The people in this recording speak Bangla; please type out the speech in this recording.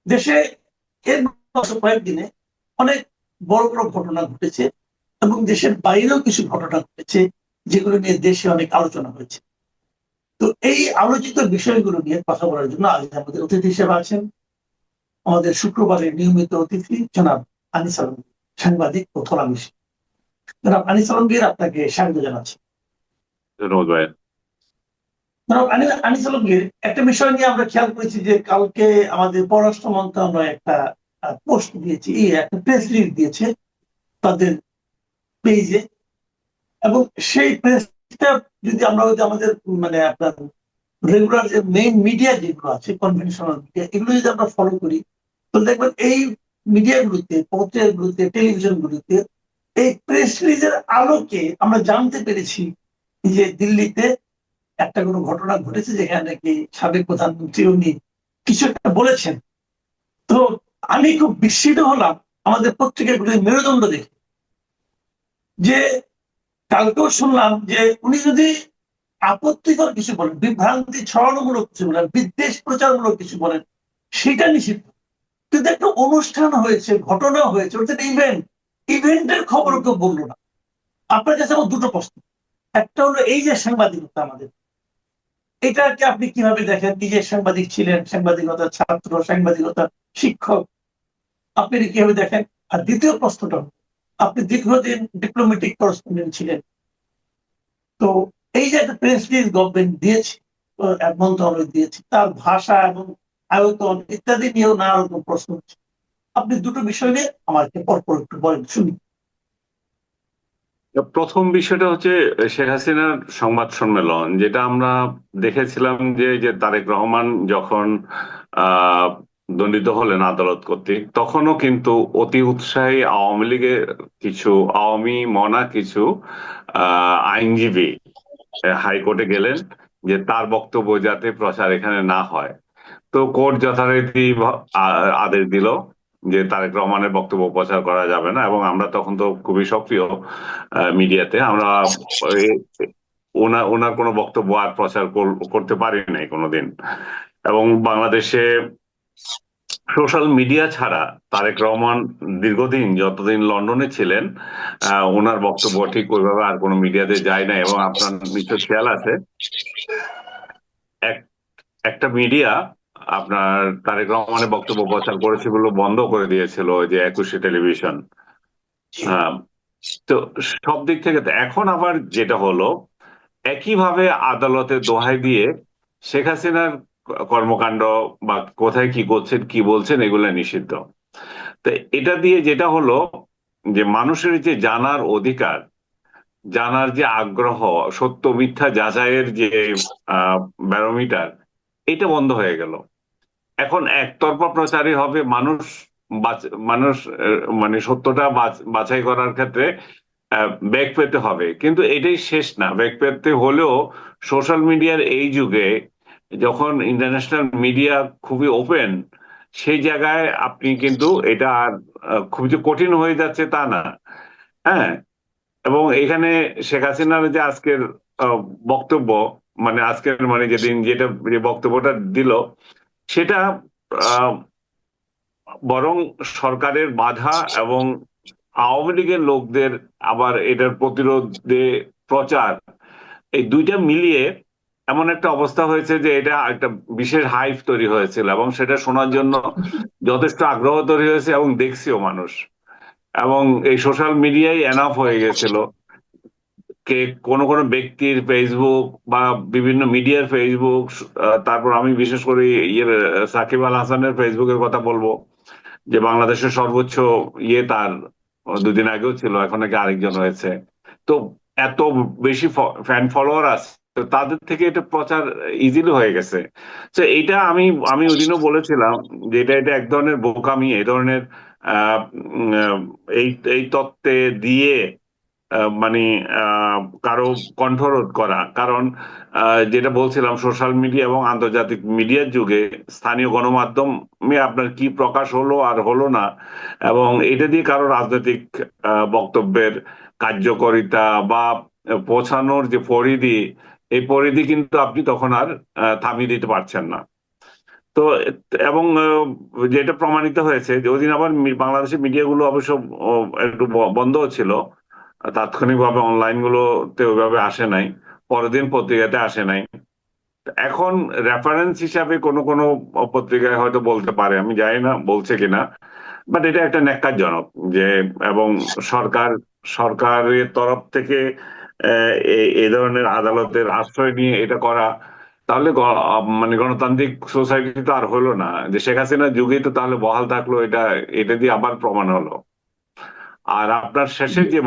দেশে এর কয়েকদিনে অনেক বড় বড় ঘটনা ঘটেছে এবং দেশের বাইরেও কিছু ঘটনা ঘটেছে যেগুলো নিয়ে দেশে অনেক আলোচনা হয়েছে। তো এই আলোচিত বিষয়গুলো নিয়ে কথা বলার জন্য আজ আমাদের অতিথি হিসেবে আছেন আমাদের শুক্রবারের নিয়মিত অতিথি জনাব আনিস আলমগীর, সাংবাদিক ও কলামিস্ট। জনাব আনিস আলমগীর, আপনাকে স্বাগত জানাচ্ছি। ধন্যবাদ ভাই। জনাব আনিস আলমগীর, একটা বিষয় নিয়ে আমরা খেয়াল করেছি যে কালকে আমাদের পররাষ্ট্র মন্ত্রণালয় একটা পোস্ট দিয়েছে, একটা প্রেস রিলিজ দিয়েছে তাদের পেজে। এবং সেই প্রেসটা যদি আমরা আমাদের মানে আপনার রেগুলার যে মেইন মিডিয়া যেগুলো আছে, কনভেনশনাল মিডিয়া, এগুলো যদি আমরা ফলো করি তাহলে দেখবেন এই মিডিয়াগুলোতে, পত্রিকাগুলোতে, টেলিভিশনগুলোতে এই প্রেস রিলিজের আলোকে আমরা জানতে পেরেছি যে দিল্লিতে একটা কোনো ঘটনা ঘটেছে যেখানে নাকি সাবেক প্রধানমন্ত্রী উনি কিছু একটা বলেছেন। তো আমি খুব বিস্মিত হলাম আমাদের পত্রিকাগুলির মেরুদণ্ড দেখে, যে কালকেও শুনলাম যে উনি যদি আপত্তিকর কিছু বলেন, বিভ্রান্তি ছড়ানোমূলক কিছু বলেন, বিদ্বেষ প্রচারমূলক কিছু বলেন, সেটা নিষিদ্ধ। কিন্তু একটা অনুষ্ঠান হয়েছে, ঘটনা হয়েছে, ওটা ইভেন্ট, ইভেন্টের খবর কেউ বললো না। আপনার কাছে আমার দুটো প্রশ্ন। একটা হলো এই যে সাংবাদিকতা আমাদের, এটাকে আপনি কিভাবে দেখেন? নিজের সাংবাদিক ছিলেন, সাংবাদিকতা ছাত্র, সাংবাদিকতা শিক্ষক, আপনি এটা কিভাবে দেখেন? আর দ্বিতীয় প্রশ্নটা, আপনি দীর্ঘদিন ডিপ্লোম্যাটিক করেসপন্ডেন্ট ছিলেন, তো এই যে একটা প্রেস রিলিজ গভর্নমেন্ট দিয়েছে, মন্ত্রণালয় দিয়েছে, তার ভাষা এবং আয়তন ইত্যাদি নিয়েও নানা রকম প্রশ্ন হচ্ছে। আপনি দুটো বিষয় নিয়ে আমাকে পরপর একটু বলেন, শুনি। প্রথম বিষয়টা হচ্ছে শেখ হাসিনার সংবাদ সম্মেলন, যেটা আমরা দেখেছিলাম যে যে তারেক রহমান যখন আহ দণ্ডিত হলেন আদালত কর্তৃক, তখনও কিন্তু অতি উৎসাহী আওয়ামী লীগের কিছু আওয়ামী মনা কিছু আইনজীবী হাইকোর্টে গেলেন যে তার বক্তব্য যাতে প্রচার এখানে না হয়। তো কোর্ট যথারীতি আদেশ দিল যে তারেক রহমানের বক্তব্য প্রচার করা যাবে না, এবং আমরা তখন তো খুবই সক্রিয় মিডিয়াতে, আমরা ওনার কোনো বক্তব্য আর প্রচার করতে পারি নাই কোনোদিন। এবং বাংলাদেশে সোশ্যাল মিডিয়া ছাড়া তারেক রহমান দীর্ঘদিন যতদিন লন্ডনে ছিলেন, ওনার বক্তব্য ঠিক ওইভাবে আর কোনো মিডিয়াতে যায় না। এবং আপনার নিশ্চয় খেয়াল আছে, একটা মিডিয়া আপনার তারেক রহমানের বক্তব্য প্রচার করেছে বলে বন্ধ করে দিয়েছিল, ওই যে 21 টেলিভিশন। আহ, তো সব দিক থেকে তো এখন আবার যেটা হলো, একইভাবে আদালতে দোহাই দিয়ে শেখ হাসিনার কর্মকাণ্ড বা কোথায় কি করছেন কি বলছেন এগুলো নিষিদ্ধ। তো এটা দিয়ে যেটা হলো যে মানুষের যে জানার অধিকার, জানার যে আগ্রহ, সত্য মিথ্যা যাচাইয়ের যে ব্যারোমিটার, এটা বন্ধ হয়ে গেল। এখন একতরফা প্রচারই হবে। মানুষ মানুষ মানে সত্যটা বাছাই করার ক্ষেত্রে বেগ পেতে হবে, কিন্তু এটাই শেষ না। বেগ পেতে হলেও সোশ্যাল মিডিয়ার এই যুগে, যখন ইন্টারন্যাশনাল মিডিয়া খুবই ওপেন, সেই জায়গায় আপনি কিন্তু এটা আর খুব যে কঠিন হয়ে যাচ্ছে তা না। হ্যাঁ, এবং এখানে শেখ হাসিনার যে আজকের বক্তব্য, মানে আজকের মানে যেদিন যেটা যে বক্তব্যটা দিল, সেটা আহ, বরং সরকারের বাধা এবং আওয়ামী লীগের লোকদের আবার এটার প্রতিরোধে প্রচার, এই দুইটা মিলিয়ে এমন একটা অবস্থা হয়েছে যে এটা একটা বিশেষ হাইপ তৈরি হয়েছিল, এবং সেটা শোনার জন্য যথেষ্ট আগ্রহ তৈরি হয়েছে এবং দেখছিও মানুষ। এবং এই সোশ্যাল মিডিয়ায় এনাফ হয়ে গেছিল কে কোনো কোনো ব্যক্তির ফেসবুক বা বিভিন্ন মিডিয়ার ফেসবুক, তারপর আমি বিশেষ করে সাকিব আল হাসানের ফেসবুকের কথা বলবো, যে বাংলাদেশের সর্বোচ্চ তার দুদিন আগেও ছিল, এখন নাকি আরেকজন হয়েছে। তো এত বেশি ফ্যান ফলোয়ার আছে, তো তাদের থেকে এটা প্রচার ইজিলি হয়ে গেছে। তো এইটা আমি আমি ওদিনও বলেছিলাম যে এটা এক ধরনের বোকামি, এই ধরনের আহ উম, আহ, এই এই তত্ত্বে দিয়ে মানে কারো কণ্ঠরোধ করা। কারণ যেটা বলছিলাম, সোশ্যাল মিডিয়া এবং আন্তর্জাতিক মিডিয়ার যুগে স্থানীয় গণমাধ্যমে আপনার কি প্রকাশ হলো আর হলো না, এবং এটা দিয়ে কারো রাজনৈতিক বক্তব্যের কার্যকারিতা বা পৌঁছানোর যে পরিধি, এই পরিধি কিন্তু আপনি তখন আর থামিয়ে দিতে পারছেন না। তো এবং যেটা প্রমাণিত হয়েছে যে ওদিন আবার বাংলাদেশের মিডিয়াগুলো অবশ্য একটু বন্ধ ছিল, তাৎক্ষণিকভাবে অনলাইন গুলোতে ওইভাবে আসে নাই, পরের দিন পত্রিকাতে আসে নাই। এখন রেফারেন্স হিসাবে কোন কোন পত্রিকায় হয়তো বলতে পারে, আমি জানি না বলছে কিনা, বাট এটা একটা ন্যাক্কারজনক যে, এবং সরকার সরকারের তরফ থেকে এই ধরনের আদালতের আশ্রয় নিয়ে এটা করা, তাহলে মানে গণতান্ত্রিক সোসাইটি তো আর হলো না, যে শেখ হাসিনার যুগেই তো তাহলে বহাল থাকলো, এটা এটা দিয়ে আবার প্রমাণ হলো। আর আপনার শেষে যে